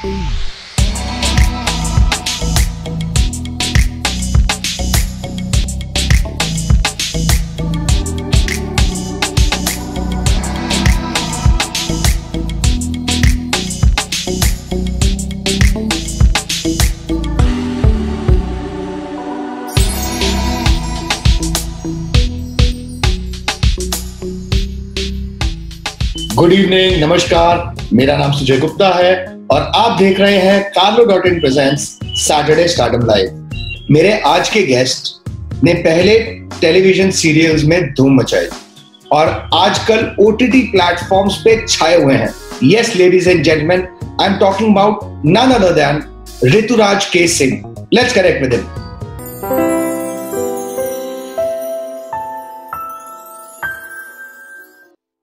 Good evening, नमस्कार। मेरा नाम सुजय गुप्ता है और आप देख रहे हैं Carlo.in presents Saturday stardom live. मेरे आज के गेस्ट ने पहले टेलीविजन सीरियल्स में धूम मचाई और आजकल ओटीटी प्लेटफॉर्म्स पे छाए हुए हैं। Yes ladies and gentleman, I am talking about none other than Rituraj K Singh. Let's connect with him.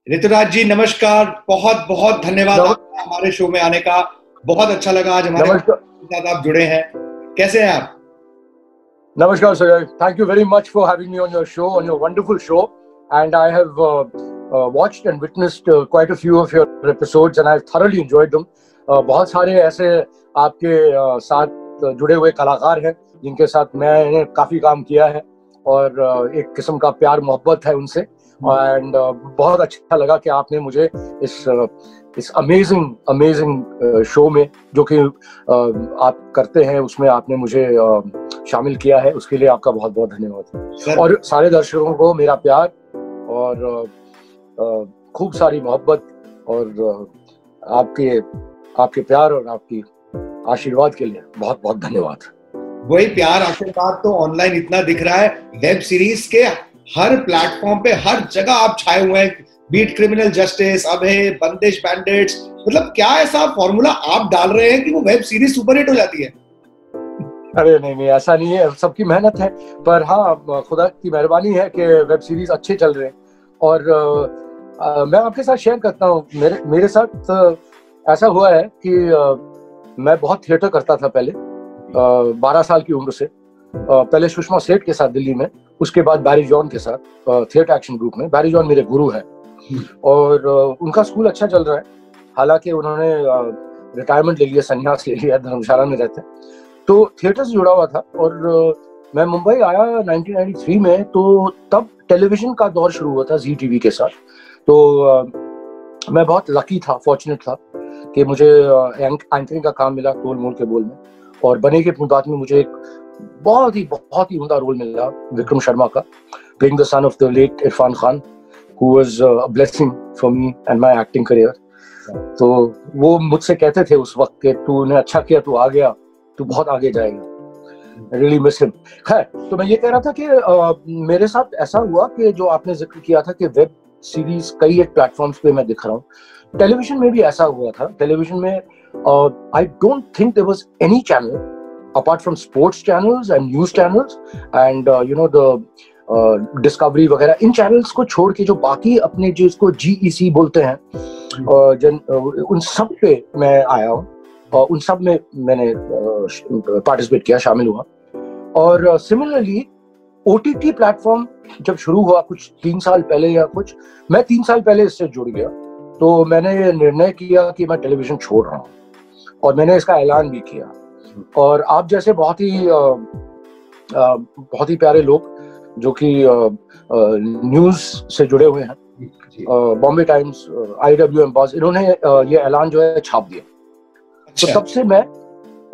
Rituraj ji नमस्कार, बहुत बहुत धन्यवाद हमारे शो में आने का। बहुत अच्छा लगा आज हमारे साथ आप जुड़े हैं। कैसे हैं आप? नमस्कार sir, thank you very much for having me on your show, on your wonderful show, and I have watched and witnessed quite a few of your episodes and I have thoroughly enjoyed them. बहुत सारे ऐसे आपके साथ जुड़े हुए कलाकार हैं जिनके साथ मैंने काफी काम किया है और एक किस्म का प्यार मोहब्बत है उनसे। एंड बहुत अच्छा लगा कि आपने मुझे इस अमेजिंग शो में जो कि आप करते हैं उसमें आपने मुझे शामिल किया है। उसके लिए आपका बहुत बहुत धन्यवाद। और सारे दर्शकों को मेरा प्यार और खूब सारी मोहब्बत और आपके प्यार और आपकी आशीर्वाद के लिए बहुत बहुत धन्यवाद। वही प्यार आशीर्वाद तो ऑनलाइन इतना दिख रहा है। वेब सीरीज के हर प्लेटफॉर्म पे हर जगह आप छाए हुए हैं। बीट क्रिमिनल जस्टिस, अभय, बंदिश बैंडिट्स, मतलब क्या ऐसा फॉर्मूला आप डाल रहे हैं कि वो वेब सीरीज सुपरहिट हो जाती है? अरे नहीं, ऐसा नहीं है, सबकी मेहनत है। पर हाँ, खुदा की मेहरबानी है कि वेब सीरीज अच्छे चल रहे हैं। और मैं आपके साथ शेयर करता हूँ, मेरे साथ ऐसा हुआ है कि मैं बहुत थिएटर करता था पहले, 12 साल की उम्र से। पहले सुषमा सेठ के साथ दिल्ली में, उसके बाद बैरी जॉन के साथ थिएटर एक्शन ग्रुप में। बैरी जॉन मेरे गुरु हैं और उनका स्कूल अच्छा चल रहा है। हालांकि उन्होंने रिटायरमेंट ले लिया, संन्यास ले लिया, धर्मशाला में रहते हैं। तो थिएटर से जुड़ा हुआ था और मैं मुंबई आया 1993 में। तो तब टेलीविजन का दौर शुरू हुआ था जी टीवी के साथ। तो मैं बहुत लकी था, फॉर्चुनेट था कि मुझे एंकरिंग का काम मिला टोल मोल के बोल में। और बने के बाद में मुझे एक बहुत ही उम्दा रोल मिला विक्रम शर्मा का, playing the son of the late Irrfan Khan, who was a blessing for me and my acting career. तो वो मुझसे कहते थे उस वक्त कि तूने अच्छा किया, तू आ गया, तू बहुत आगे जाएगा। Really miss him. खैर, तो मैं ये कह रहा था कि मेरे साथ ऐसा हुआ कि जो आपने जिक्र किया था कि वेब सीरीज कई एक प्लेटफॉर्म्स पे मैं दिख रहा हूँ, टेलीविजन में भी ऐसा हुआ था। टेलीविजन में I don't think there was any channel apart from sports channels and news channels and the Discovery वगैरह, इन चैनल्स को छोड़ के जो बाकी अपने जो इसको GEC बोलते हैं, उन सब पे मैं आया हूँ और उन सब में मैंने पार्टिसिपेट किया, शामिल हुआ। और सिमिलरली OTT प्लेटफॉर्म जब शुरू हुआ कुछ 3 साल पहले या कुछ, मैं 3 साल पहले इससे जुड़ गया। तो मैंने निर्णय किया कि मैं टेलीविजन छोड़ रहा हूँ और मैंने इसका ऐलान भी किया। और आप जैसे बहुत ही प्यारे लोग जो कि न्यूज से जुड़े हुए हैं, बॉम्बे टाइम्स, IWM बॉस, इन्होंने ये ऐलान जो है छाप दिया। अच्छा। तो तब से मैं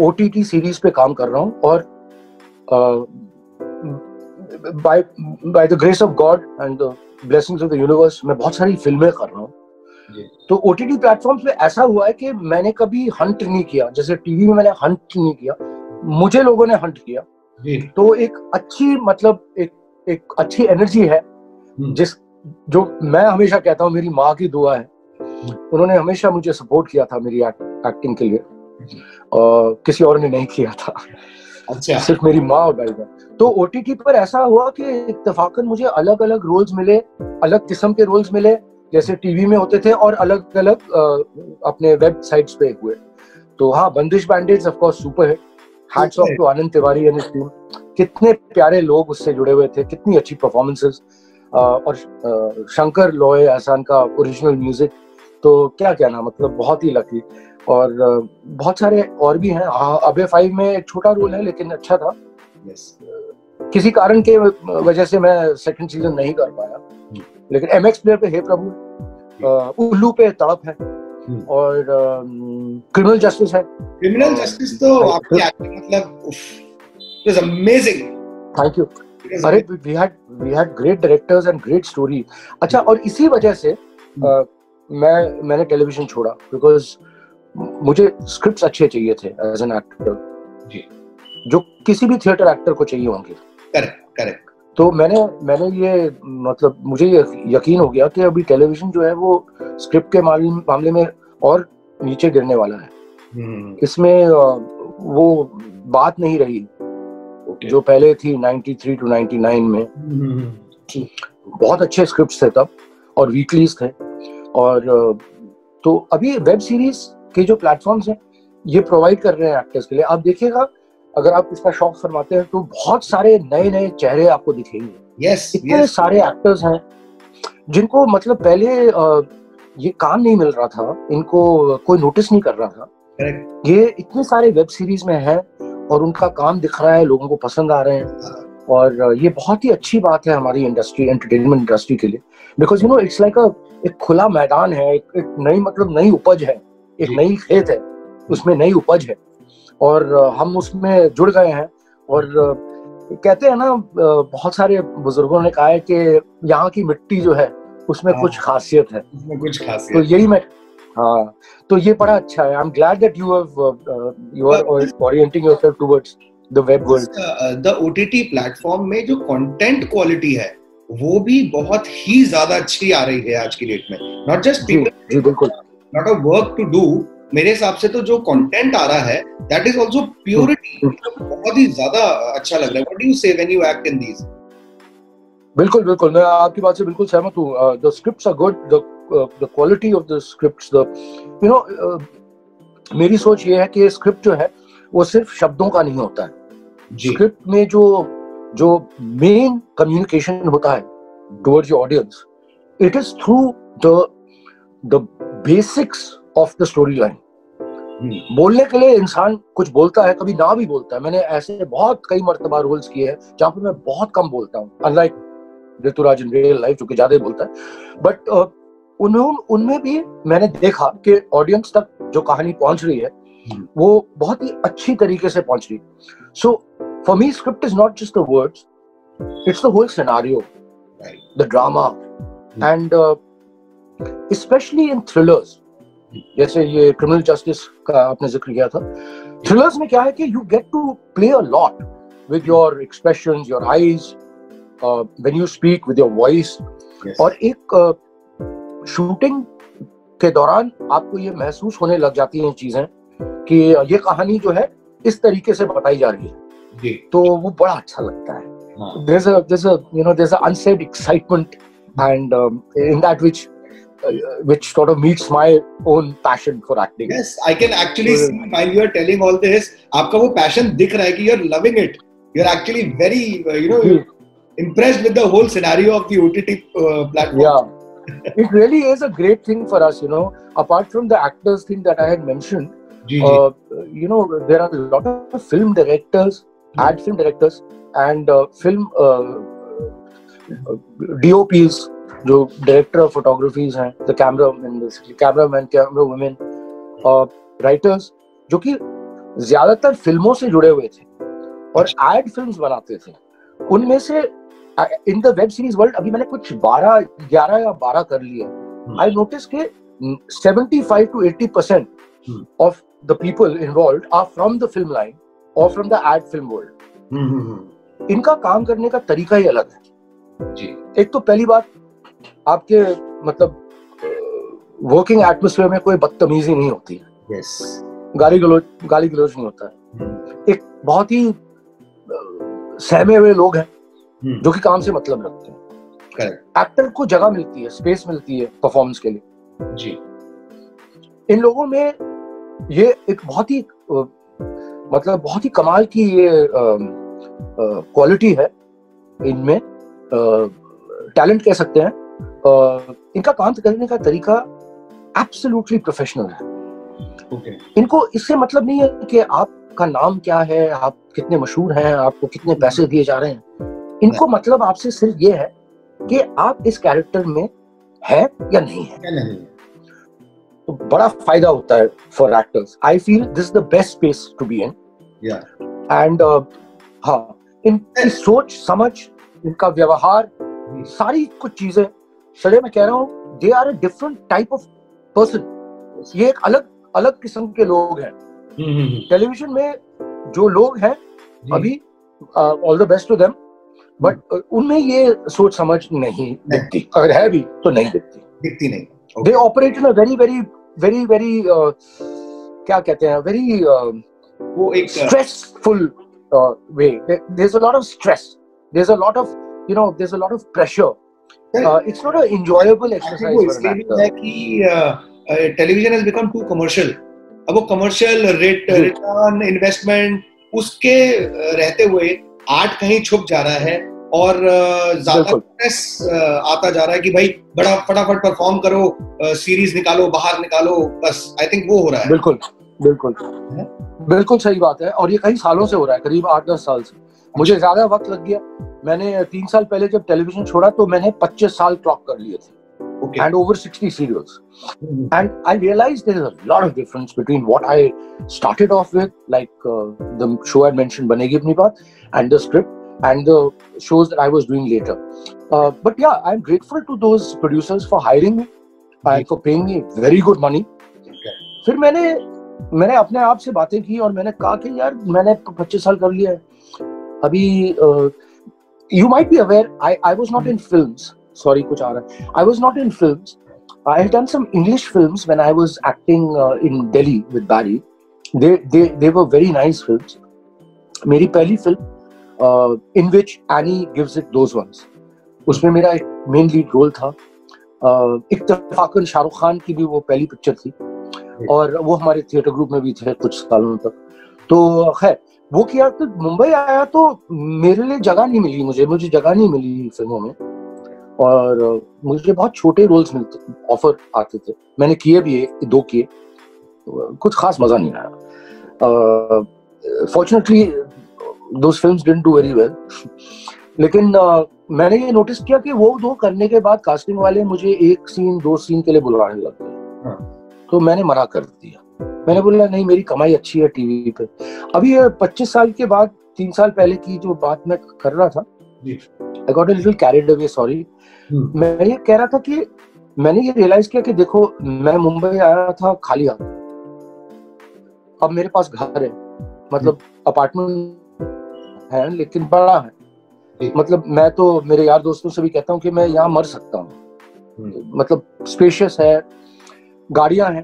OTT सीरीज पे काम कर रहा हूँ और by the grace of God and the blessings of the universe मैं बहुत सारी फिल्में कर रहा हूँ। तो OTT प्लेटफॉर्म्स पे ऐसा हुआ है कि मैंने कभी हंट नहीं किया, जैसे टीवी में मैंने हंट नहीं किया, मुझे लोगों ने हंट किया। तो एक अच्छी एनर्जी है जो मैं हमेशा कहता हूँ मेरी माँ की दुआ है। उन्होंने हमेशा मुझे सपोर्ट किया था मेरी एक्टिंग के लिए, किसी और ने नहीं किया था। अच्छा। सिर्फ मेरी माँ और भाई। तो OTT पर ऐसा हुआ कि इत्तेफाकन मुझे अलग अलग रोल्स मिले, अलग किस्म के रोल्स मिले, जैसे टीवी में होते थे और अलग अलग अपने वेबसाइट्स पे हुए। तो हाँ, Bandish bandits of course super hit. Hats off to Anand Tiwari and his team. कितने प्यारे लोग उससे जुड़े हुए थे, कितनी अच्छी परफॉर्मेंसेस, और शंकर लोए एहसान का ओरिजिनल म्यूजिक, तो क्या कहना, मतलब बहुत ही लकी। और बहुत सारे और भी हैं। हाँ, अबे 5 में एक छोटा रोल है लेकिन अच्छा था। किसी कारण के वजह से मैं सेकंड सीजन नहीं कर पाया, लेकिन MX प्लेयर पे हे प्रभु, उल्लू पे तड़प है, और क्रिमिनल जस्टिस है। क्रिमिनल जस्टिस तो आपकी एक्टिंग मतलब it was amazing. Thank you. अरे we had great directors and great story. अच्छा, और इसी वजह से मैंने टेलीविजन छोड़ा, बिकॉज मुझे स्क्रिप्ट्स अच्छे चाहिए थे एज एन एक्टर जी, जो किसी भी थिएटर एक्टर को चाहिए होंगे। करेक्ट। तो मैंने ये मतलब मुझे ये यकीन हो गया कि अभी टेलीविजन जो है वो स्क्रिप्ट के मामले में और नीचे गिरने वाला है। इसमें वो बात नहीं रही जो पहले थी 93 to 99 में। बहुत अच्छे स्क्रिप्ट्स थे तब, और वीकलीज थे। और तो अभी वेब सीरीज के जो प्लेटफॉर्म्स हैं ये प्रोवाइड कर रहे हैं एक्टर्स के लिए। आप देखिएगा, अगर आप इसका शौक फरमाते हैं तो बहुत सारे नए नए चेहरे आपको दिखेंगे। इतने सारे एक्टर्स हैं जिनको मतलब पहले ये काम नहीं मिल रहा था, इनको कोई नोटिस नहीं कर रहा था। ये इतने सारे वेब सीरीज में है और उनका काम दिख रहा है, लोगों को पसंद आ रहे हैं। और ये बहुत ही अच्छी बात है हमारी इंडस्ट्री, एंटरटेनमेंट इंडस्ट्री के लिए। Because you know it's like एक खुला मैदान है, एक नई उपज है, एक नई खेत है, उसमें नई उपज है, और हम उसमें जुड़ गए हैं। और कहते हैं ना, बहुत सारे बुजुर्गों ने कहा है कि यहाँ की मिट्टी जो है उसमें कुछ खासियत है, तो यही मैं हाँ, तो ये बड़ा अच्छा है। I am glad that you are orienting yourself towards the web world. The OTT platform में जो कंटेंट क्वालिटी है वो भी बहुत ही ज्यादा अच्छी आ रही है आज की डेट में। नॉट जस्ट पीपल, जी बिल्कुल, not a work to do. मेरे हिसाब से तो जो कंटेंट आ रहा है दैट इज आल्सो प्योरिटी, बहुत ही ज्यादा अच्छा लग रहा है। What do you say when you act in these? बिल्कुल, मैं आपकी बात से बिल्कुल सहमत हूँ। The scripts are good, the quality of the scripts, you know, मेरी सोच ये है कि स्क्रिप्ट जो है वो सिर्फ शब्दों का नहीं होता है। स्क्रिप्ट में जो मेन कम्युनिकेशन होता है towards your audience, it is through the basics of the story line. बोलने के लिए इंसान कुछ बोलता है, कभी ना भी बोलता है। मैंने ऐसे बहुत कई मर्तबा रोल्स किए हैं जहाँ पे मैं बहुत कम बोलता हूँ, unlike Rituraj in real life जो कि ज्यादा बोलता है। बट उनमें भी मैंने देखा कि ऑडियंस तक जो कहानी पहुंच रही है वो बहुत ही अच्छी तरीके से पहुंच रही है। So for me script is not just the words, it's the whole scenario, the drama, and specially in thrillers. जैसे ये क्रिमिनल जस्टिस का आपने जिक्र किया था। थ्रिलर्स में क्या है कि you get to play a lot with your expressions, your eyes, when you speak with your voice. और एक शूटिंग के दौरान आपको ये महसूस होने लग जाती हैं चीजें कि ये कहानी जो है इस तरीके से बताई जा रही है, तो वो बड़ा अच्छा लगता है। there's a unsaid excitement and in that which sort of meets my own passion for acting. Yes, I can actually see while you are telling all this, आपका वो passion दिख रहा है कि you're loving it. You're actually very impressed with the whole scenario of the OTT platform. Yeah. It really is a great thing for us, you know. Apart from the actors thing that I had mentioned, you know, there are a lot of film directors, ad film directors, and film DOPs, जो director of photographies हैं, the cameramen, basically cameramen, camera women, writers, जो कि ज्यादातर फिल्मों से जुड़े हुए थे और ad films बनाते थे। उनमें से in the web series world अभी मैंने कुछ 11 या 12 कर लिए। आई नोटिस के 75 to 80% of the people involved are from the film line और from the ad film world. इनका काम करने का तरीका ही अलग है जी। एक तो पहली बात, आपके मतलब वर्किंग एटमॉस्फेयर में कोई बदतमीजी नहीं होती है। yes. गाली गलौज नहीं होता है। एक बहुत ही सहमे हुए लोग हैं जो कि काम से मतलब रखते हैं। एक्टर को जगह मिलती है, स्पेस मिलती है परफॉर्मेंस के लिए जी। इन लोगों में ये एक बहुत ही मतलब बहुत ही कमाल की ये क्वालिटी है इनमें, टैलेंट कह सकते हैं। इनका काम करने का तरीका एब्सोल्युटली प्रोफेशनल है। Okay. इनको इससे मतलब नहीं है कि आपका नाम क्या है, आप कितने मशहूर हैं, आपको कितने पैसे दिए जा रहे हैं। इनको मतलब आपसे सिर्फ ये है कि आप इस कैरेक्टर में है या नहीं है। तो बड़ा फायदा होता है for actors. I feel this is the best space to be in. And हाँ, इनकी सोच समझ, इनका व्यवहार, सारी कुछ चीजें, सड़े मैं कह रहा हूँ, they are a different type of person. ये एक अलग अलग किस्म के लोग हैं। टेलीविजन में जो लोग हैं अभी, all the best to them, but उनमें ये सोच समझ नहीं दिखती, अगर है भी तो नहीं दिखती नहीं। They operate in a very very very very क्या कहते हैं, वेरी वो एक stressful way. There's a lot of stress. There's a lot of, there's a lot of pressure. It's not an enjoyable exercise for an actor. है कि television has become too commercial. अब वो commercial return investment उसके रहते हुए art कहीं छुप जा रहा है और ज्यादा स्ट्रेस आता जा रहा है कि भाई बड़ा फटाफट परफॉर्म करो, सीरीज निकालो, बाहर निकालो, बस। आई थिंक वो हो रहा है। बिल्कुल बिल्कुल बिल्कुल सही बात है, और ये कई सालों से हो रहा है, करीब 8-10 साल से। मुझे ज्यादा वक्त लग गया। मैंने 3 साल पहले जब टेलीविजन छोड़ा तो मैंने 25 साल क्लॉक कर लिए थे, and over 60 serials. And I realized there is a lot of difference between what I started off with, like the show I mentioned, Banegi Apni Baat, and the script, and the shows that I was doing later. But yeah, I'm grateful to those producers for hiring me and for paying me very good money. फिर मैंने अपने आप से बातें की और मैंने कहा कि यार मैंने 25 साल कर लिया है अभी। You might be aware, I was not in films. Sorry, कुछ आ रहा है। I was not in films. I had done some English films when I was acting in Delhi with Barry. They were very nice films. मेरी पहली film in which Annie gives it those ones, उसमें मेरा एक main lead role था। इत्तेफाकन शाहरुख खान की भी वो पहली पिक्चर थी और वो हमारे थिएटर ग्रुप में भी थे कुछ सालों तक। तो खैर वो किया, तो मुंबई आया तो मेरे लिए जगह नहीं मिली, मुझे जगह नहीं मिली फिल्मों में, और मुझे बहुत छोटे रोल्स मिलते, ऑफर आते थे। मैंने किए भी 2 किए, कुछ खास मजा नहीं आया। Fortunately those films didn't do very well. लेकिन मैंने ये नोटिस किया कि वो 2 करने के बाद कास्टिंग वाले मुझे 1 सीन 2 सीन के लिए बुलाने लग गए। तो मैंने मना कर दिया। मैंने बोला नहीं, मेरी कमाई अच्छी है टीवी पे। अभी 25 साल के बाद 3 साल पहले की जो बात मैं कर रहा था, I got a little carried away, sorry. मैं ये कह रहा था कि मैंने ये रियलाइज किया कि देखो, मैं मुंबई आया था खाली हाथ, अब मेरे पास घर है, मतलब अपार्टमेंट है लेकिन बड़ा है। मतलब मैं तो मेरे यार दोस्तों से भी कहता हूँ कि मैं यहाँ मर सकता हूँ। मतलब स्पेशियस है, गाड़ियां हैं,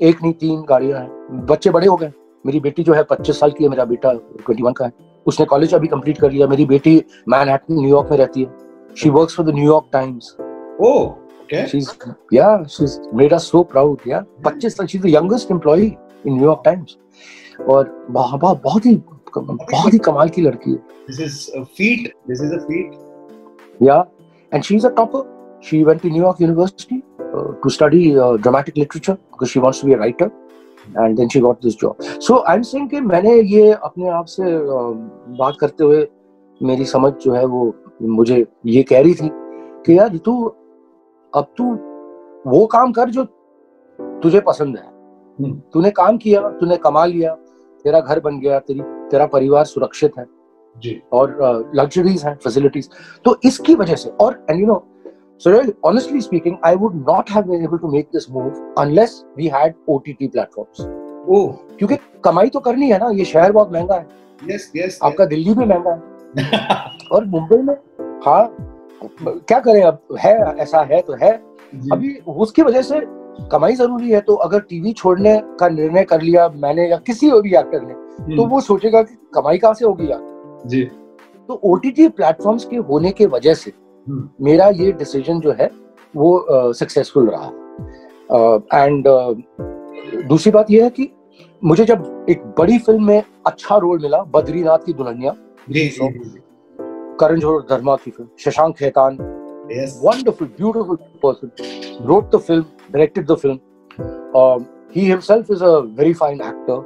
1 नहीं 3 गाड़ियां हैं, बच्चे बड़े हो गए। मेरी बेटी जो है 25 साल की है, मेरा बेटा 21 का है, उसने कॉलेज अभी कंप्लीट कर लिया। मेरी बेटी मैनहट्टन न्यूयॉर्क में रहती है, she works for the New York times. Oh okay, she's made us so proud। 25 साल, she's the youngest employee in New York Times, और बहुत ही कमाल की लड़की है। This is a feat। Yeah, and she's a topper. She went to New York University to study dramatic literature because she wants to be a writer, and then she got this job. So I'm saying कि मैंने ये अपने आप से बात करते हुए मेरी समझ जो है वो मुझे ये कह रही थी कि यार अब तू वो काम कर जो तुझे पसंद है। तूने काम किया, तूने कमा लिया, तेरा घर बन गया, तेरा परिवार सुरक्षित है जी, और लग्जरीज हैं, फैसिलिटीज। तो इसकी वजह से, और and you know, so really, honestly speaking, I would not have been able to make this move unless we had OTT platforms. क्योंकि कमाई तो करनी है ना, ये शहर बहुत महंगा है। yes, आपका दिल्ली भी महंगा है और मुंबई में, हाँ क्या करें, अब है ऐसा है तो है। अभी उसकी वजह से कमाई जरूरी है, तो अगर टीवी छोड़ने का निर्णय कर लिया मैंने या किसी और भी एक्टर ने, तो वो सोचेगा कि कमाई कहाँ से होगी यार जी। तो OTT प्लेटफॉर्म्स के होने के वजह से मेरा ये डिसीजन जो है वो सक्सेसफुल रहा। एंड दूसरी बात ये है कि मुझे जब एक बड़ी फिल्म में अच्छा रोल मिला, बद्रीनाथ की दुल्हनिया, करण जौहर धर्मा की film, Shashank Khetan, wonderful beautiful person, wrote the film, directed the film, He himself is a very fine actor.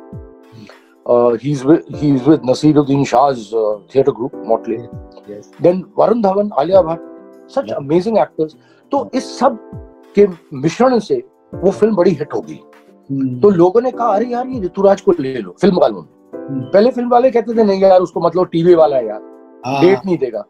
He's with Nasiruddin Shah's theatre group, Motley. Yes. Then Varun Dhawan, Alia Bhatt, such amazing actors. तो इस सब के मिश्रण से वो film बड़ी hit होगी। तो लोगों ने कहा अरे यार ये ऋतुराज को ले लो फिल्म वालों ने। पहले फिल्म वाले कहते थे नहीं यार उसको मतलब टीवी वाला है यार, डेट नहीं देगा।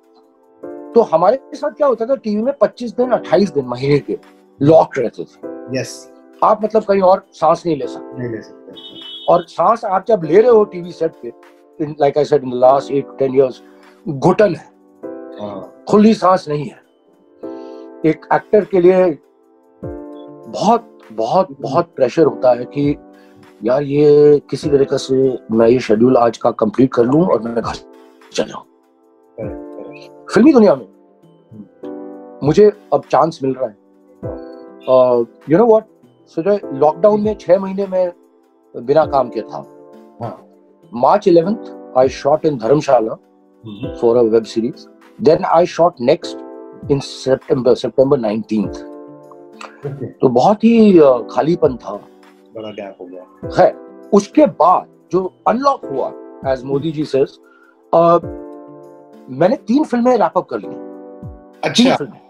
तो हमारे साथ क्या होता था, टीवी में 25 दिन 28 दिन महीने के लॉक रहते थे। यस। आप मतलब कहीं और सांस नहीं ले सकते। और सांस आप जब ले रहे हो टीवी सेट पे, like I said in the last 8 to 10 years, घुटन है, खुली सांस नहीं है। एक एक्टर के लिए बहुत बहुत बहुत प्रेशर होता है कि यार ये किसी तरीके से मैं ये शेड्यूल आज का कंप्लीट कर लूं और मैं घर चल जाऊं। फिल्मी दुनिया में मुझे अब चांस मिल रहा है। You know what Sujay, lockdown में 6 महीने में बिना काम के था। March 11th I shot in Dharamshala for a web series. Then I shot next in September 19th. तो बहुत ही खालीपन था, बड़ा गैप हो गया है। उसके बाद जो अनलॉक हुआ, एज मोदी जी सेज, मैंने 3 फिल्में रैप अप कर ली। अच्छा। 3 फिल्में।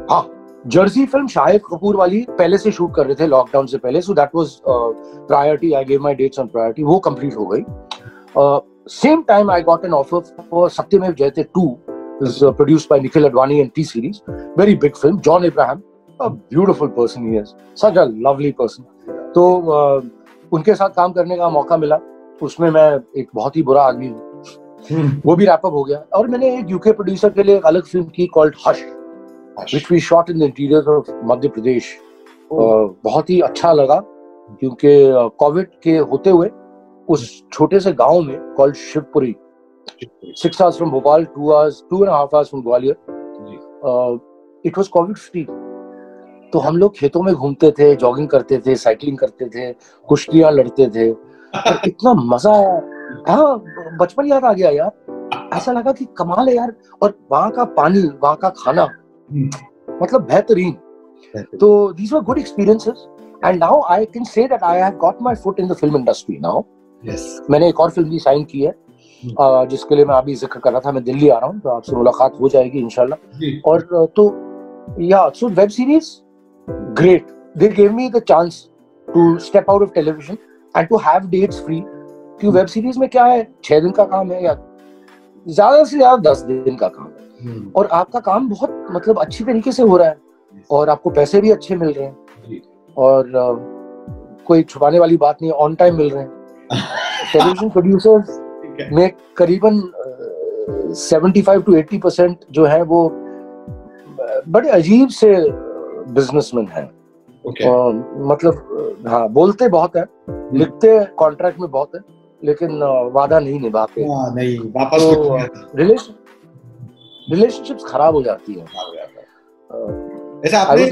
हाँ, जर्सी फिल्म शाहिद कपूर वाली पहले से शूट कर रहे थे लॉकडाउन से पहले, so that was priority. I gave my dates on priority, वो कंप्लीट हो गई। Same time I got an offer for Satyamev Jayate 2, is produced by Nikhil Advani and T Series, very big film. John Abraham, a beautiful person he is, such a lovely person. तो उनके साथ काम करने का मौका मिला। उसमें मैं एक बहुत ही बुरा आदमी हूँ, वो भी रैप अप हो गया। और मैंने एक यूके प्रोड्यूसर के लिए एक अलग फिल्म की called hush, which we shot in the interior of Madhya Pradesh. बहुत ही अच्छा लगा क्योंकि कोविड के होते हुए उस छोटे से गांव में called Shivpuri, 6 hours from Bhopal, 2.5 hours from Gwalior. It was COVID free. तो हम लोग खेतों में घूमते थे, जॉगिंग करते थे, साइकिलिंग करते थे, कुश्तियां लड़ते थे, और इतना मजा आया। हाँ, बचपन याद आ गया यार। ऐसा लगा कि कमाल है यार। और वहाँ का पानी, वहाँ का खाना, मतलब बेहतरीन। तो these were good experiences, and now I can say that I have got my foot in the film industry now. Yes. मैंने एक और फिल्म भी साइन की है, जिसके लिए मैं अभी जिक्र कर रहा था। मैं दिल्ली आ रहा हूँ, तो आपसे मुलाकात हो जाएगी इंशाल्लाह। और तो या so web series great, they give me the chance to step out of television and to have dates free. क्योंकि वेब सीरीज में क्या है, 6 दिन का काम है या ज्यादा से ज्यादा 10 दिन का काम है, और आपका काम बहुत मतलब अच्छी तरीके से हो रहा है, और आपको पैसे भी अच्छे मिल रहे हैं, और कोई छुपाने वाली बात नहीं, ऑन टाइम मिल रहे हैं। टेलीविजन प्रोड्यूसर्स में करीबन 75 to 80% जो है वो बड़े अजीब से बिजनेसमैन हैं। मतलब हाँ, बोलते बहुत है, लिखते लिखते में बहुत है, लेकिन वादा नहीं निभाते। नहीं, वापस तो रिलेशनशिप्स खराब हो जाती है। ऐसा आपने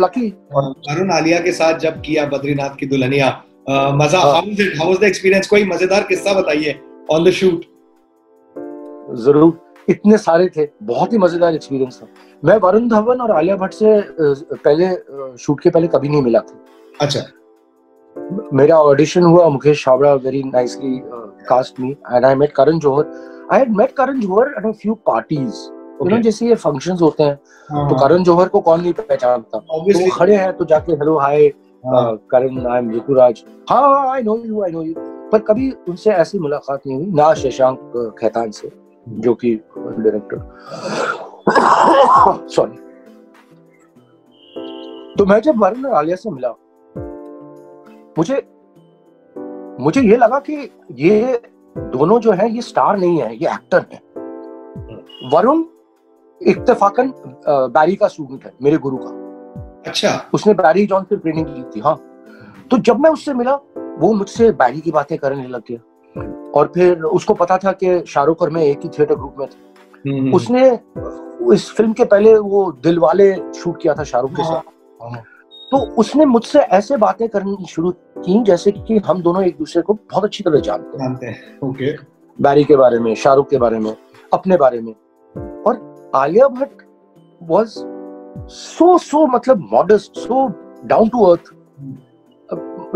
वरुण आलिया के साथ जब किया बद्रीनाथ की दुल्हनिया, मजा, हाउ वाज द एक्सपीरियंस? कोई मजेदार किस्सा बताइए ऑन द शूट। जरूर, इतने सारे थे, बहुत ही मजेदार एक्सपीरियंस था। मैं वरुण धवन और आलिया भट्ट से पहले शूट के पहले कभी नहीं मिला था। अच्छा। मेरा ऑडिशन हुआ, Mukesh Chhabra very nicely cast me, and I met Karan Johar. I had met Karan Johar at a few parties, you know, जैसे ये फंक्शंस होते हैं, तो करण जौहर को कौन नहीं पहचानता। तो वो खड़े हैं तो जाके hello hi Karan, I am Rituraj, हाँ आई नो यू, पर कभी उनसे ऐसी मुलाकात नहीं हुई, ना शशांक खैतान से जो कि डायरेक्टर, सॉरी। तो मैं जब वरुण और आलिया से मिला, मुझे ये लगा कि ये दोनों जो है ये स्टार नहीं है, ये एक्टर है। वरुण इत्तेफाकन बैरी का स्टूडेंट है, मेरे गुरु का। अच्छा। उसने बैरी जॉन से ट्रेनिंग ली थी। हाँ, तो जब मैं उससे मिला, वो मुझसे बैरी की बातें करने लग गया, और फिर उसको पता था कि शाहरुख और मैं एक ही थिएटर ग्रुप में थे। उसने इस फिल्म के पहले वो दिलवाले शूट किया था शाहरुख के साथ, तो उसने मुझसे ऐसे बातें करनी शुरू की जैसे कि हम दोनों एक दूसरे को बहुत अच्छी तरह जानते हैं। ओके। बैरी के बारे में, शाहरुख के बारे में, अपने बारे में। और आलिया भट्ट वाज सो मतलब modest, so down to earth,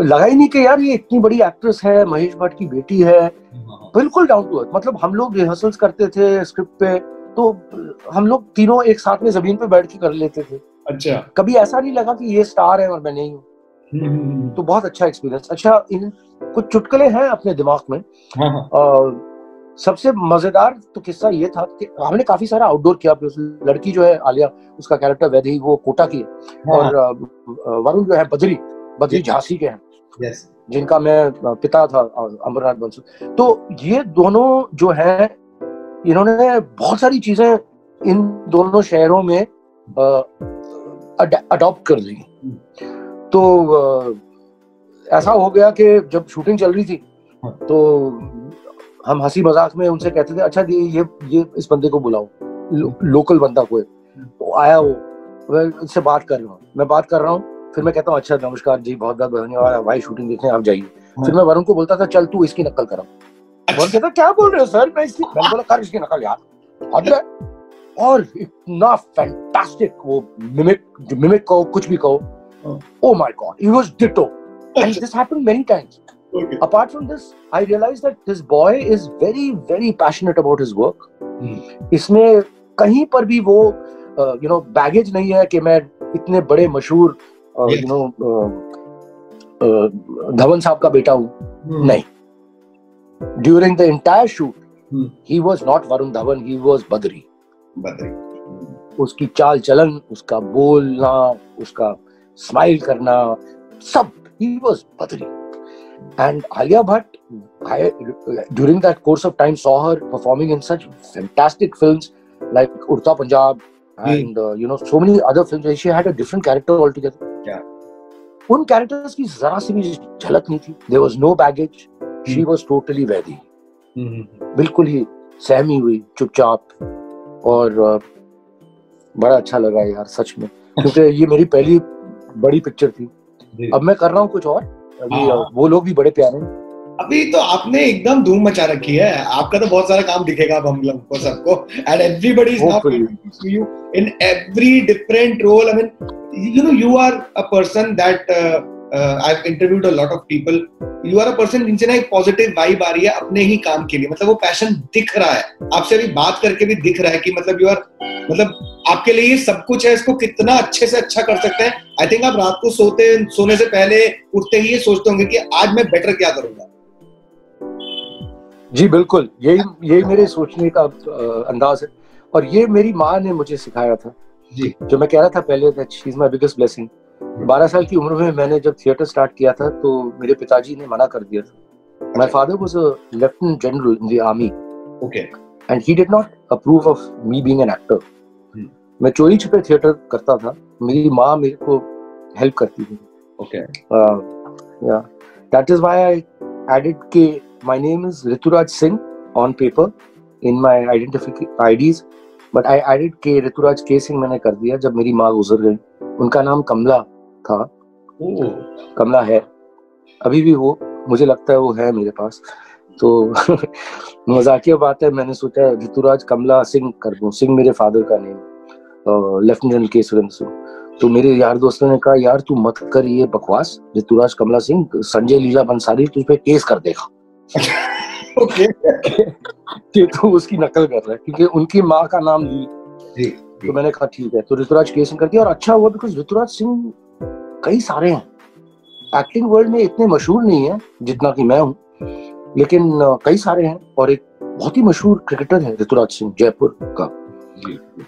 लगा ही नहीं कि यार ये इतनी बड़ी एक्ट्रेस है, महेश भट्ट की बेटी है, बिल्कुल डाउन टू अर्थ। मतलब हम लोग रिहर्सल्स करते थे स्क्रिप्ट पे, तो हम लोग तीनों एक साथ में जमीन पे बैठ के कर लेते थे। अच्छा, कभी ऐसा नहीं लगा कि ये स्टार है और मैं नहीं हूँ। तो बहुत अच्छा एक्सपीरियंस। अच्छा, इन कुछ चुटकुले हैं अपने दिमाग में। सबसे मजेदार तो किस्सा ये था कि हमने काफी सारा आउटडोर किया। लड़की जो है आलिया, उसका कैरेक्टर वैदेही, वो कोटा की है, और वरुण जो है बद्री झांसी के हैं, जिनका मैं पिता था, अमरनाथ बंसु। तो ये दोनों जो हैं, इन्होंने बहुत सारी चीजें इन दोनों शहरों में अडॉप्ट कर ली। तो ऐसा हो गया कि जब शूटिंग चल रही थी तो हम हंसी मजाक में उनसे कहते थे, अच्छा ये इस बंदे को बुलाओ, लोकल बंदा कोई। तो आया वो, मैं उससे बात कर रहा हूँ, फिर मैं कहता हूँ अच्छा नमस्कार जी, बहुत बहुत धन्यवाद भाई, शूटिंग देखने आप जाइए। फिर मैं वरुण को बोलता था चल तू इसकी नकल करा। वरुण कहता क्या बोल रहे हो सर, मैंने बोला कर इसकी नकल यार। और इतना फैंटास्टिक वो मिमिक कहो, कुछ भी कहो, oh my god, he was ditto. And this happened many times. Okay. Apart from this, I realized that this boy is very, very passionate about his work. इसमें कहीं पर भी वो बैगेज नहीं है कि मैं इतने बड़े मशहूर धवन साहब का बेटा हूँ। नहीं, during the entire shoot, he was not Varun Dhawan, he was Badri. उसकी चाल चलन, उसका बोलना, उसका स्माइल करना, सब, he was Badri. And Alia Bhatt, I during that course of time saw her performing in such fantastic films like Urta Punjab and so many other films. She had a different character altogether. Yeah. उन characters की जरा सी भी झलक नहीं थी. There was no baggage. She was totally ready. बिल्कुल ही सहमी हुई, चुपचाप, और बड़ा अच्छा लगा यार सच में, क्योंकि ये मेरी पहली बड़ी पिक्चर थी। अब मैं कर रहा हूँ कुछ और, अभी वो लोग भी बड़े प्यारे हैं। अभी तो आपने एकदम धूम मचा रखी है, आपका तो बहुत सारा काम दिखेगा अब हम लोग को सबको, and everybody is now to you in every different role. I mean, you are a person that I've interviewed a lot of people. You are a person जिनसे ना एक पॉजिटिव वाइब आ रही है अपने ही काम के लिए, मतलब वो पैशन दिख रहा है आपसे, अभी बात करके भी दिख रहा है कि मतलब आपके लिए ये सब कुछ है, इसको कितना अच्छे से अच्छा कर सकते हैं। आई थिंक आप रात को सोने से पहले उठते ही ये सोचते होंगे कि आज मैं बेटर क्या करूंगा। जी बिल्कुल, यही मेरे सोचने का अंदाज है, और ये मेरी माँ ने मुझे सिखाया था जी, जो मैं कह रहा था पहले, that she is my biggest blessing. 12 साल की उम्र में मैंने जब थिएटर स्टार्ट किया था तो मेरे पिताजी ने मना कर दिया था। My father was a lieutenant general in the army, okay, and he did not approve of me being an actor. मैं चोरी छुपे थिएटर करता था, मेरी माँ मेरे को हेल्प करती थी, okay, yeah that is why I added के my name is Rituraj Singh on paper in my identification IDs, but I added K Rituraj K Singh मैंने कर दिया जब मेरी माँ गुजर गई। उनका नाम कमला था, कमला है अभी भी, वो मुझे लगता है वो है मेरे पास, तो मजाकिया बात है, मैंने सोचा ऋतुराज कमला सिंह कर दूं, सिंह मेरे फादर का नेम, लेफ्टिनेंट जनरल के सुरेंद्र सिंह। तो मेरे यार दोस्तों ने कहा यार तू मत कर ये बकवास, ऋतुराज कमला सिंह, संजय लीला बंसाली तुझ पे केस कर देगा। ओके, कि तो उसकी नकल कर रहा है क्योंकि उनकी माँ का नाम ली जी। तो मैंने कहा ठीक है, तो ऋतुराज के सिंह कर दिया, और अच्छा हुआ बिकॉज ऋतुराज सिंह कई सारे हैं, एक्टिंग वर्ल्ड में इतने मशहूर नहीं है जितना कि मैं हूँ, लेकिन कई सारे हैं, और एक बहुत ही मशहूर क्रिकेटर है ऋतुराज सिंह जयपुर का,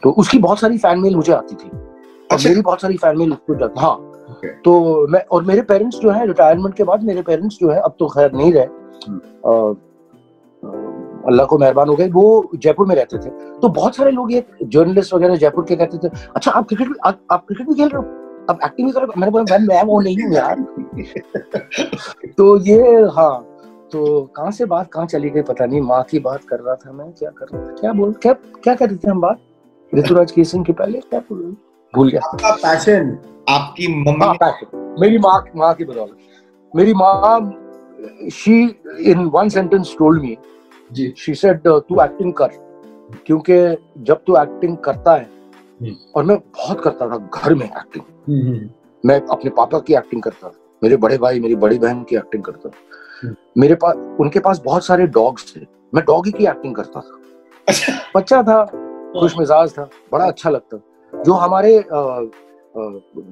तो उसकी बहुत सारी फैन मेल मुझे आती थी, और मेरी बहुत सारी फैन मेल उसको जाती। हाँ, तो मैं और मेरे पेरेंट्स जो है रिटायरमेंट के बाद, मेरे पेरेंट्स जो है अब तो खैर नहीं रहे, अल्लाह को मेहरबान हो गए, वो जयपुर में रहते थे। तो बहुत सारे लोग ये जर्नलिस्ट वगैरह जयपुर के कहते थे अच्छा आप क्रिकेट भी खेल रहे हो, आप एक्टिंग भी कर रहे हो। मैंने बोला मैं वो नहीं हूँ यार। तो ये, हाँ, तो कहाँ से बात कहाँ चली गई पता नहीं, माँ की बात कर रहा था मैं, क्या कर रहा था, क्या कर रहे थे हम बात ऋतुराज के सिंह के पहले, क्या भूल गया। आपका पैशन, आपकी मम्मी, पैशन, मेरी माँ की बदौलत। मेरी माँ she in one sentence told me, she said तू एक्टिंग कर, क्योंकि जब तू एक्टिंग करता है, और मैं बहुत करता था घर में एक्टिंग, मैं अपने पापा की एक्टिंग करता था, मेरे बड़े भाई, मेरी बड़ी बहन की एक्टिंग करता था। मेरे पास, उनके पास बहुत सारे डॉग्स थे, मैं डॉगी की एक्टिंग करता था। अच्छा, बच्चा था, खुश मिजाज था, बड़ा अच्छा लगता। जो हमारे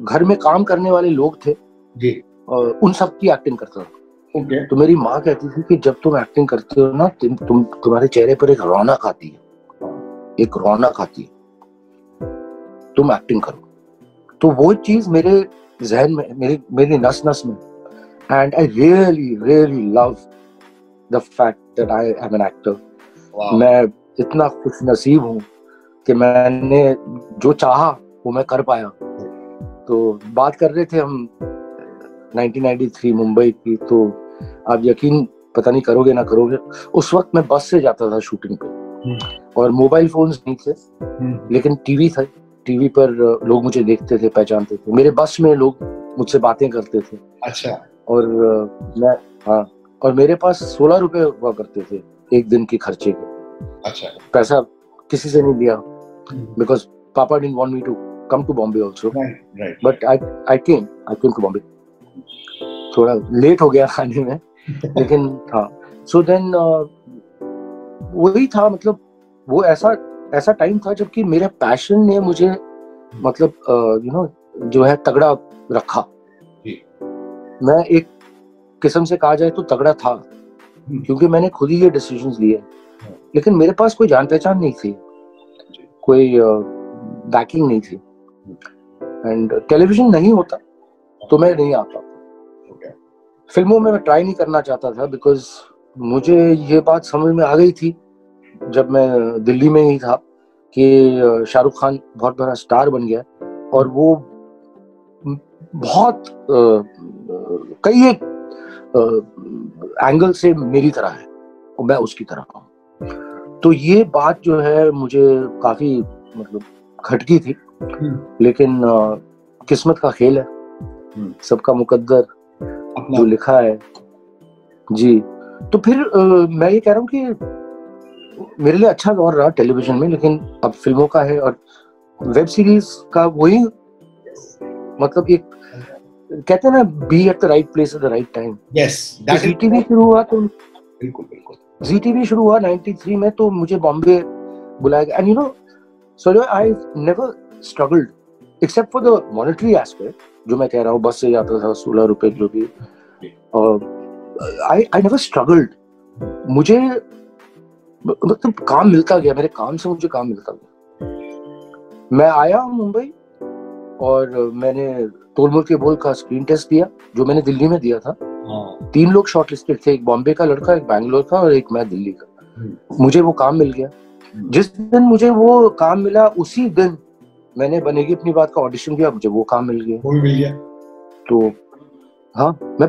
घर में काम करने वाले लोग थे जी, उन सब की एक्टिंग करता था। ओके, तो मेरी माँ कहती थी कि जब तुम एक्टिंग करते हो ना, तुम्हारे चेहरे पर एक रौनक आती है, एक रौनक आती है, तुम एक्टिंग करो। तो वो चीज मेरे जहन में, मेरी नस नस में, and I really love the fact that I am an actor. मैं इतना खुश नसीब हूँ कि मैंने जो चाहा वो मैं कर पाया। तो बात कर रहे थे हम 1993 मुंबई की, तो आप यकीन पता नहीं करोगे ना करोगे, उस वक्त मैं बस से जाता था शूटिंग पे, और मोबाइल फोन्स नहीं थे, लेकिन टीवी था। टीवी पर लोग मुझे देखते थे, पहचानते थे, मेरे बस में लोग मुझसे बातें करते थे। अच्छा, और मैं, हाँ, और मेरे पास 16 रुपए हुआ करते थे एक दिन के खर्चे के। अच्छा, पैसा किसी से नहीं लिया, बिकॉज पापा didn't want me to come to Bombay also, but I came to Bombay. थोड़ा लेट हो गया आने में, लेकिन हाँ। सो देन वही था, मतलब वो ऐसा टाइम था जबकि मेरे पैशन ने मुझे, मतलब जो है तगड़ा रखा। मैं एक किस्म से कहा जाए तो तगड़ा था, क्योंकि मैंने खुद ही ये डिसीजंस लिए। लेकिन मेरे पास कोई जान पहचान नहीं थी, कोई बैकिंग नहीं थी, एंड टेलीविजन नहीं होता तो मैं नहीं आता। फिल्मों में मैं ट्राई नहीं करना चाहता था, बिकॉज मुझे ये बात समझ में आ गई थी जब मैं दिल्ली में ही था कि शाहरुख खान बहुत बड़ा स्टार बन गया, और वो बहुत कई एक एंगल से मेरी तरह है और मैं उसकी तरह हूँ। तो ये बात जो है मुझे काफी, मतलब खटकी थी, लेकिन किस्मत का खेल है, सबका मुकद्दर जो लिखा है जी। तो फिर मैं ये कह रहा हूँ कि मेरे लिए अच्छा दौर रहा टेलीविजन में, लेकिन अब फिल्मों का है, और वेब सीरीज का वही, मतलब एक कहते हैं ना, be at the right place at the right time. ZTV शुरू हुआ, तो बिल्कुल ZTV शुरू हुआ 93 में, तो मुझे बॉम्बे बुलाया गया। And you know, so I never struggled except for the monetary aspect, जो मैं कह रहा हूँ, बस से जाता था 16 रुपए जो भी, आई नेवर स्ट्रगल्ड। मुझे मतलब काम मिलता गया, मेरे काम से मुझे काम मिलता गया। मैं आया मुंबई और मैंने तोलमोल के बोल का स्क्रीन टेस्ट दिया, जो मैंने दिल्ली में दिया था। 3 लोग शॉर्टलिस्टेड थे, एक बॉम्बे का लड़का, एक बैंगलोर का, और एक मैं दिल्ली का। मुझे वो काम मिल गया। जिस दिन मुझे वो काम मिला, उसी दिन मैंने बनेगी अपनी बात का ऑडिशन दिया, मुझे वो काम मिल गया। तो हाँ, मैं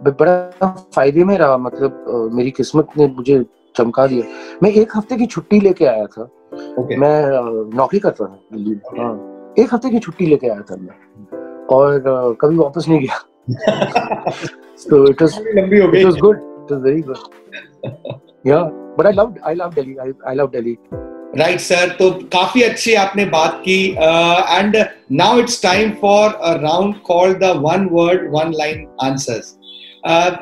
बड़ा फायदे में रहा, मतलब मेरी किस्मत ने मुझे चमका दिया। मैं 1 हफ्ते की छुट्टी लेके आया था। मैं नौकरी करता था दिल्ली में। हाँ, 1 हफ्ते की छुट्टी लेके आया था मैं, और कभी वापस नहीं गया। So it was good. It was very good. Yeah, but I love Delhi. I love Delhi. Right sir, तो काफी अच्छी आपने बात की, and now it's time for a round called the one word one line answers.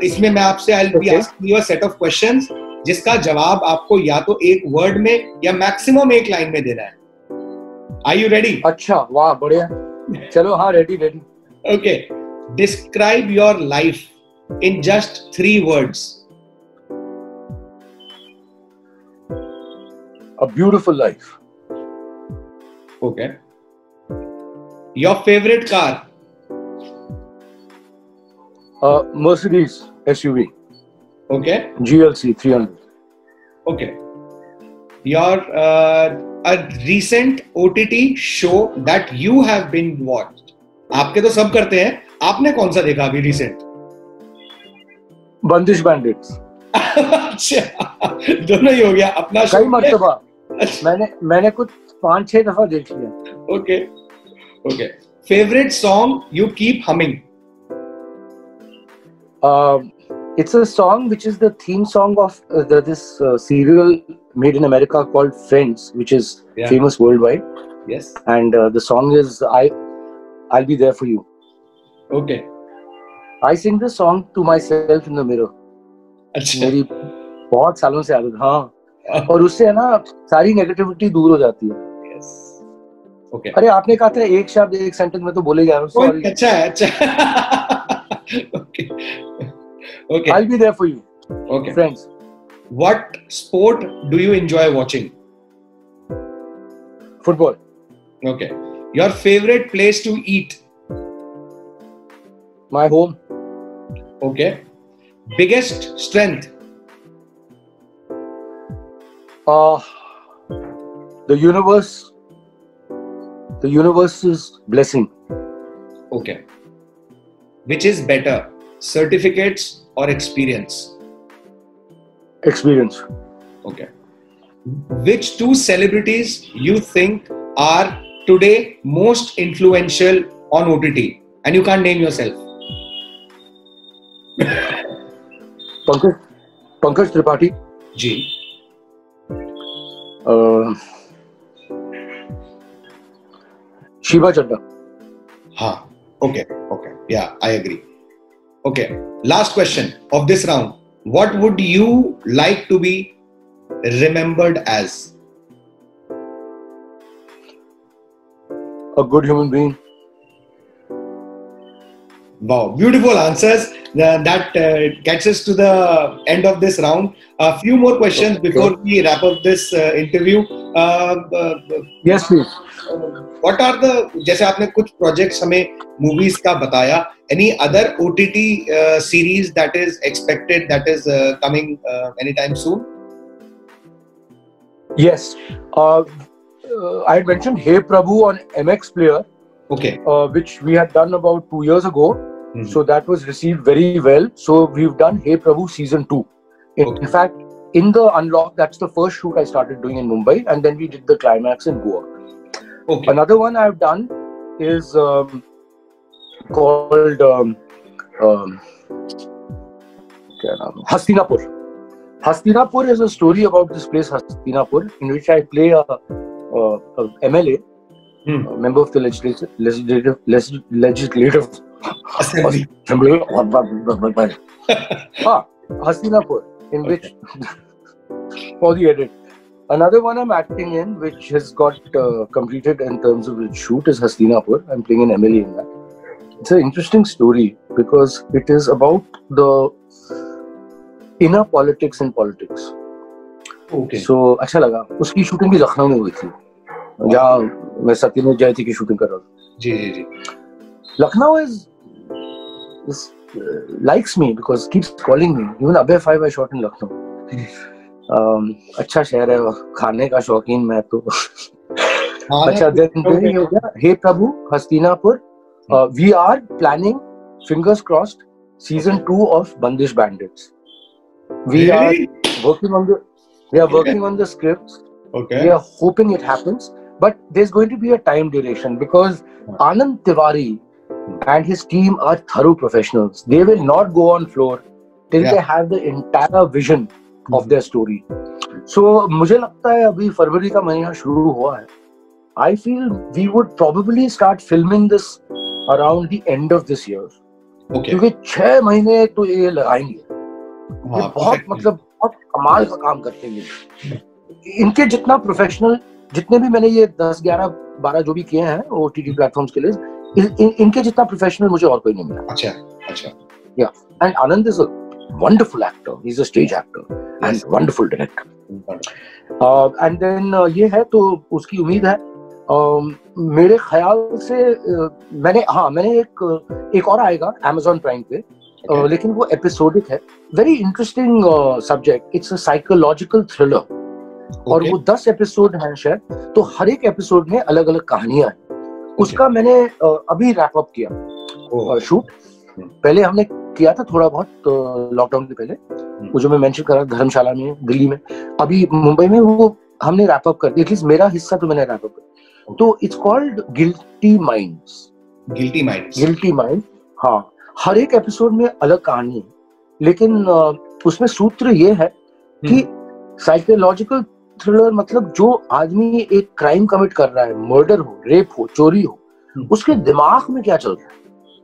इसमें मैं आपसे I will be asking you a set of questions, जिसका जवाब आपको या तो एक वर्ड में या मैक्सिमम एक लाइन में देना है। Are you ready? अच्छा, वाह, बढ़िया, चलो, हाँ, ready. Okay, describe your life in just 3 words. A beautiful life. Okay. Your favorite car? Mercedes SUV. Okay. GLC 300. Okay. Your a recent OTT show that you have been watched. आपके तो सब करते हैं, आपने कौन सा देखा अभी रिसेंट? बंदिश बैंडिट्स। अच्छा, दोनों ही हो गया अपना। कई मर्तबा मैंने कुछ 5-6 दफा देख लिया। Okay. Favourite song you keep humming? It's a song which is the theme song of this serial made in America called Friends, which is famous worldwide. Yes. And the song is I'll Be There For You. Okay. I sing this song to myself in the mirror. अच्छा, मेरी बहुत सालों से आदत, हाँ, और उससे है ना सारी नेगेटिविटी दूर हो जाती है। yes, okay. अरे आपने कहा था एक शब्द एक सेंटेंस में तो बोले जा रहा हूँ, सॉरी। अच्छा है, अच्छा। Okay, okay. I'll be there for you, Okay. friends. What sport do you enjoy watching? Football. Okay. Your favorite place to eat? My home. Okay. Biggest strength? The universe. The universe's blessing. Okay. Which is better, certificates or experience? Experience. Okay. Which two celebrities you think are today most influential on OTT? And you can't name yourself. Pankaj Tripathi ji. Sheeba चड्डा. हाँ. Okay. Okay. Yeah, I agree. Okay. Last question of this round. What would you like to be remembered as? A good human being. Wow, beautiful answers. That gets us to the end of this round. A few more questions before we wrap up this interview. Yes, please. What are the, जैसे आपने कुछ projects हमें movies का बताया, any other OTT series that is expected, that is coming anytime soon? Yes. I had mentioned Hey Prabhu on MX Player. Okay. Which we had done about 2 years ago. So that was received very well. So we've done Hey Prabhu season 2. In fact, in the Unlock, that's the first shoot I started doing in Mumbai, and then we did the climax in Goa. Okay. Another one I've done is called Hastinapur. Hastinapur is a story about this place Hastinapur, in which I play a MLA. Member of the legislative assembly. Hastinapur, in which for the edit. Another one I'm acting in, which has got completed in terms of its shoot, is Hastinapur. I'm playing an MLA in that. It's an interesting story because it is about the inner politics in politics. Okay. So अच्छा लगा. उसकी shooting भी लखनऊ में हुई थी, जहाँ मैं सत्यमेव जयती की शूटिंग कर रहा था. जी जी जी. Lucknow is likes me because keeps calling me. Even Abhay 5 I shot in Lucknow. अच्छा शहर है, खाने का शौकीन मैं तो. अच्छा दिन ही हो गया. Hey Prabhu, Hastinapur. We are planning, fingers crossed, season 2 of Bandish Bandits. We are working on the scripts. Okay. We are hoping it happens, but there's going to be a time duration because Anand Tiwari and his team are thorough professionals. They will not go on floor till they have the entire vision of their story. So मुझे लगता है अभी फरवरी का महीना शुरू हुआ है. I feel we would probably start filming this around the end of this year. Okay. क्योंकि 6 महीने तो ये लगाएंगे. ये बहुत मतलब बहुत कमाल का काम करते हैं. इनके जितना प्रोफेशनल, जितने भी मैंने ये 10, 11, 12 जो भी किए हैं OTT प्लेटफॉर्म्स के लिए, इनके जितना प्रोफेशनल मुझे और कोई नहीं मिला. अच्छा अच्छा. Yeah, and Anand is a wonderful actor. He's a stage actor and wonderful director. And then ये है तो उसकी उम्मीद है. मेरे ख्याल से मैंने एक और आएगा Amazon Prime पे, लेकिन वो एपिसोडिक है. Very interesting subject. It's a psychological thriller. और वो 10 एपिसोड हैं शायद, तो हर एक एपिसोड में अलग अलग कहानियां हैं. उसका मैंने अभी रैप अप किया शूट. पहले हमने किया था थोड़ा बहुत लॉकडाउन के पहले, वो जो मैं मेंशन कर रहा था धर्मशाला में, दिल्ली में. अभी मुंबई में वो हमने रैप अप कर दिया. एटलीस्ट मेरा हिस्सा तो मैंने रैप अप कर. तो it's called guilty minds. Guilty mind. हाँ, हर एक एपिसोड में अलग कहानी है, लेकिन उसमें सूत्र ये है कि साइकोलॉजिकल थ्रिलर मतलब जो आदमी एक क्राइम कमिट कर रहा है, मर्डर हो, रेप हो, चोरी हो, उसके दिमाग में क्या चल रहा है,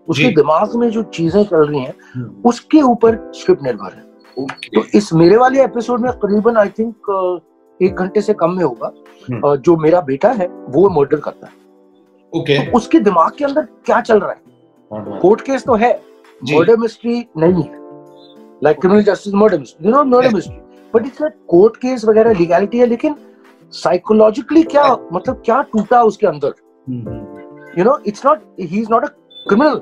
उसके दिमाग में जो चीजें चल रही हैं उसके ऊपर स्क्रिप्ट निर्भर है। तो इस मेरे वाले एपिसोड में करीबन आई थिंक 1 घंटे से कम में होगा। जो मेरा बेटा है वो मर्डर करता है। तो उसके दिमाग के अंदर क्या चल रहा है? कोर्ट केस तो है, मर्डर मिस्ट्री नहीं है, like criminal justice murder mystery, murder mystery, but it's like court case वगैरह लीगैलिटी है, लेकिन साइकोलॉजिकली क्या मतलब क्या टूटा उसके अंदर। It's not, he is not a criminal,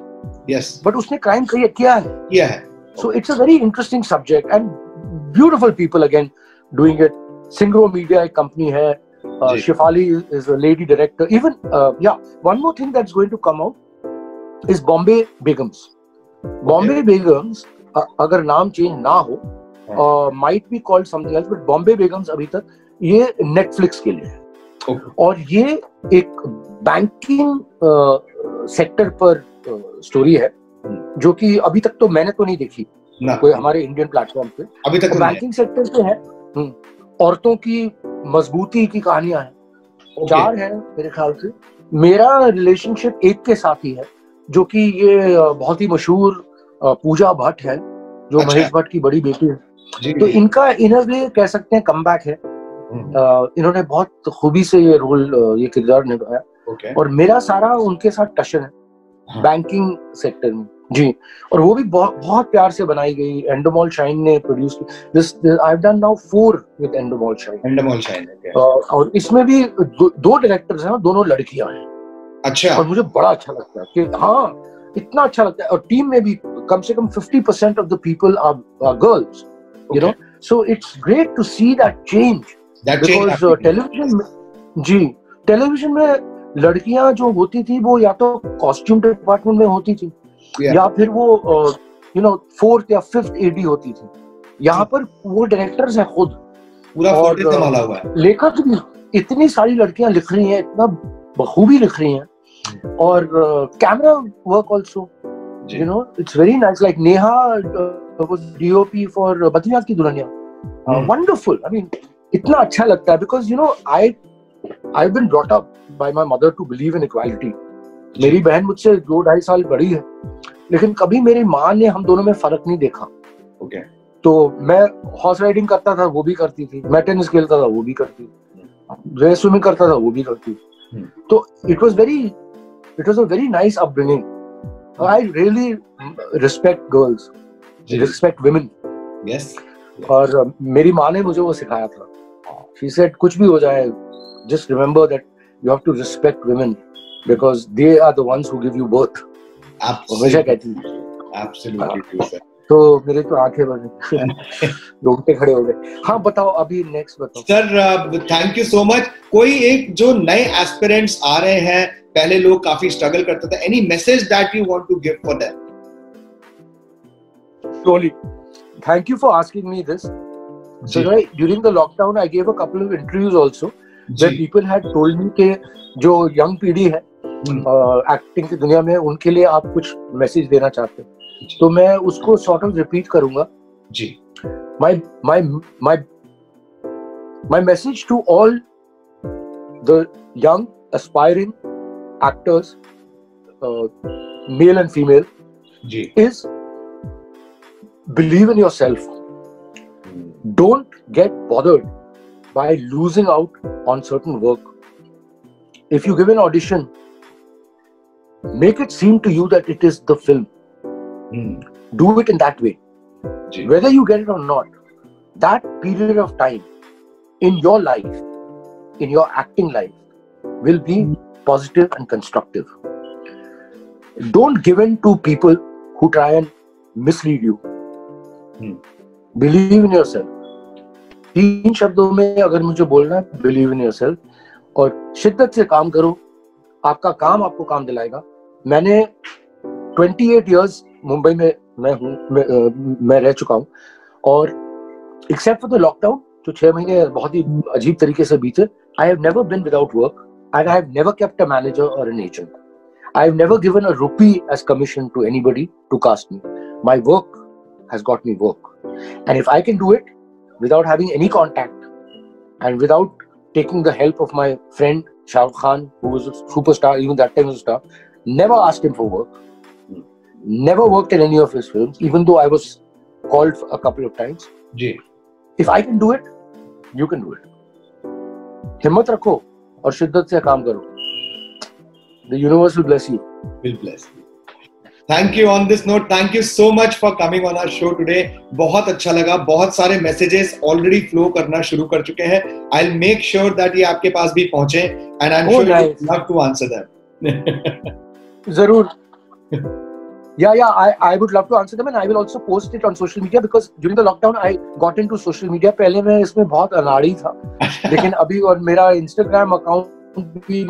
yes, but उसने क्राइम किया है। So it's a very interesting subject and beautiful people again doing it. Singro Media एक company है, Shefali is a lady director. Even one more thing that's going to come out is Bombay Begums. Bombay Begums अगर नाम change ना हो might be called something else, but Bombay Begums अभी तक ये Netflix के लिए है। और ये एक बैंकिंग सेक्टर पर स्टोरी है जो कि अभी तक तो मैंने तो नहीं देखी कोई हमारे इंडियन प्लेटफॉर्म पे अभी तक। बैंकिंग सेक्टर पे है, औरतों की मजबूती की कहानियां हैं। 4 है मेरे ख्याल से। मेरा रिलेशनशिप एक के साथ ही है, जो कि ये बहुत ही मशहूर पूजा भट्ट है, जो महेश भट्ट की बड़ी बेटी है। तो इनका इन अ वे कह सकते हैं कमबैक है। इन्होंने बहुत खूबी से ये रोल, ये किरदार निभाया। और मेरा सारा उनके साथ टशन है बैंकिंग सेक्टर में जी। और वो भी बहुत प्यार से बनाई गई। एंडोमॉल शाइन ने प्रोड्यूस की this. I have done now 4 with Endemol Shine. और इसमें भी 2 डायरेक्टर्स हैं, दोनों लड़कियां हैं। अच्छा। और मुझे बड़ा अच्छा लगता है कि हाँ, इतना अच्छा लगता है। और टीम में भी कम से कम 50% of the people are girls, you know. So it's great to see that change, because television में लड़कियां जो होती थी वो या तो कॉस्ट्यूम डिपार्टमेंट में होती थी या फिर वो 4th या 5th AD होती थी। यहाँ पर वो डायरेक्टर्स हैं खुद, पूरा और संभाला हुआ है। लेखक भी इतनी सारी लड़कियां लिख रही हैं, इतना बखूबी लिख रही हैं। और camera work also, it's very nice. Like Neha was DOP for Badrinath की दुल्हनिया। वंडरफुल। आई मीन इतना अच्छा लगता है because I've been brought up by my mother to believe in equality. मेरी बहन मुझसे 2-2.5 साल बड़ी है, लेकिन कभी मेरी माँ ने हम दोनों में फर्क नहीं देखा। तो मैं हॉर्स राइडिंग करता था, वो भी करती थी। मैं टेनिस खेलता था, वो भी करती थी। स्विमिंग करता था, वो भी करती थी। तो it was a very nice upbringing. I really respect girls, respect women. Yes. और मेरी माँ ने मुझे वो सिखाया था। She said कुछ भी हो जाए, just remember that you have to respect women because they are the ones who give you birth. हमेशा कहती है। Absolutely sir. तो मेरे तो आंखें भर गई, रोंगटे खड़े हो गए। हाँ बताओ, अभी नेक्स्ट बताओ sir. Thank you so much. कोई एक जो नए एस्पिरेंट्स आ रहे हैं, पहले लोग काफी स्ट्रगल करते थे, any message that you want to give for them? Surely. Thank you for asking me this. So during the lockdown I gave a couple of interviews also where people had told me कि जो young पीढ़ी है acting की दुनिया में, उनके लिए आप कुछ मैसेज देना चाहते हैं। तो मैं उसको सॉर्ट ऑफ रिपीट करूंगा जी। my message to all the young aspiring actors, male and female, is believe in yourself. Don't get bothered by losing out on certain work. If you give an audition, make it seem to you that it is the film. Do it in that way. Whether you get it or not, that period of time in your life, in your acting life, will be positive and constructive. Don't give in to people who try and mislead you. Believe in yourself. 3 शब्दों में अगर मुझे बोलना है, believe in yourself, और शिद्दत से काम करो। आपका काम आपको काम दिलाएगा। मैंने 28 years मुंबई में मैं रह चुका हूँ, और except for the lockdown, जो 6 महीने बहुत ही अजीब तरीके से बीते, I have never been without work, and I have never kept a manager or an agent. I have never given a rupee as commission to anybody to cast me. My work has got me work, and if I can do it without having any contact and without taking the help of my friend Shah Rukh Khan, who was a superstar, even that time was a star, never asked him for work. never worked in any of his films, even though I was called a couple of times. Ji. If I can do it, you can do it. हिम्मत रखो और शिद्दत से काम करो. The universe will bless you. Will bless you. Thank you on this note. Thank you so much for coming on our show today. बहुत अच्छा लगा. बहुत सारे messages already flow करना शुरू कर चुके हैं. I'll make sure that ये आपके पास भी पहुंचे and I'm sure nice. you'd love to answer them. जरूर. Yeah, I would love to answer them and I will also post it on social media because during the lockdown I got into social media. पहले मैं इसमें बहुत अनाड़ी था, लेकिन अभी और मेरा Instagram account भी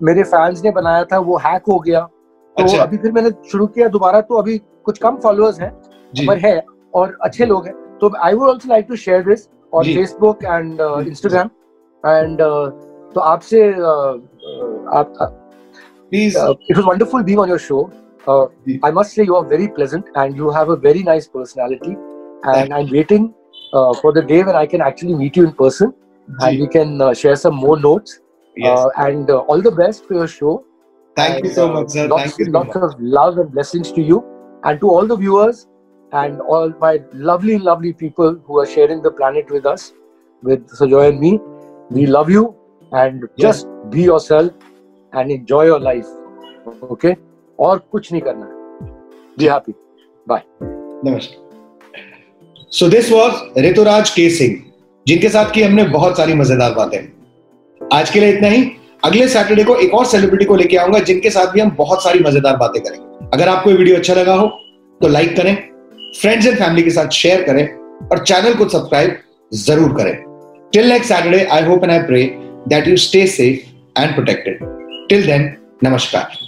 मेरे फैंस ने बनाया था, वो हैक हो गया. तो अच्छा. अभी फिर मैंने शुरू किया दोबारा, तो अभी कुछ कम फॉलोअर्स हैं पर है और अच्छे लोग हैं. तो I would also like to share this on Facebook and Instagram and तो आपसे please, it was wonderful being on your show. I must say you are very pleasant and you have a very nice personality and I'm waiting for the day when I can actually meet you in person and we can share some more notes. Yes. And all the best for your show. Thank you so much, sir. Thank you so much. Lots of love and blessings to you and to all the viewers and all my lovely people who are sharing the planet with us, with Sujoy and me. We love you and just be yourself and enjoy your life. Okay? और कुछ नहीं करना है. Be happy. Bye. नमस्कार. So this was Rituraj K Singh, जिनके साथ की हमने बहुत सारी मजेदार बातें. आज के लिए इतना ही. अगले सैटरडे को एक और सेलिब्रिटी को लेके आऊंगा जिनके साथ भी हम बहुत सारी मजेदार बातें करेंगे. अगर आपको ये वीडियो अच्छा लगा हो तो लाइक करें, फ्रेंड्स एंड फैमिली के साथ शेयर करें और चैनल को सब्सक्राइब जरूर करें. Till next Saturday, I hope and I pray that you stay safe and protected. Till then, नमस्कार.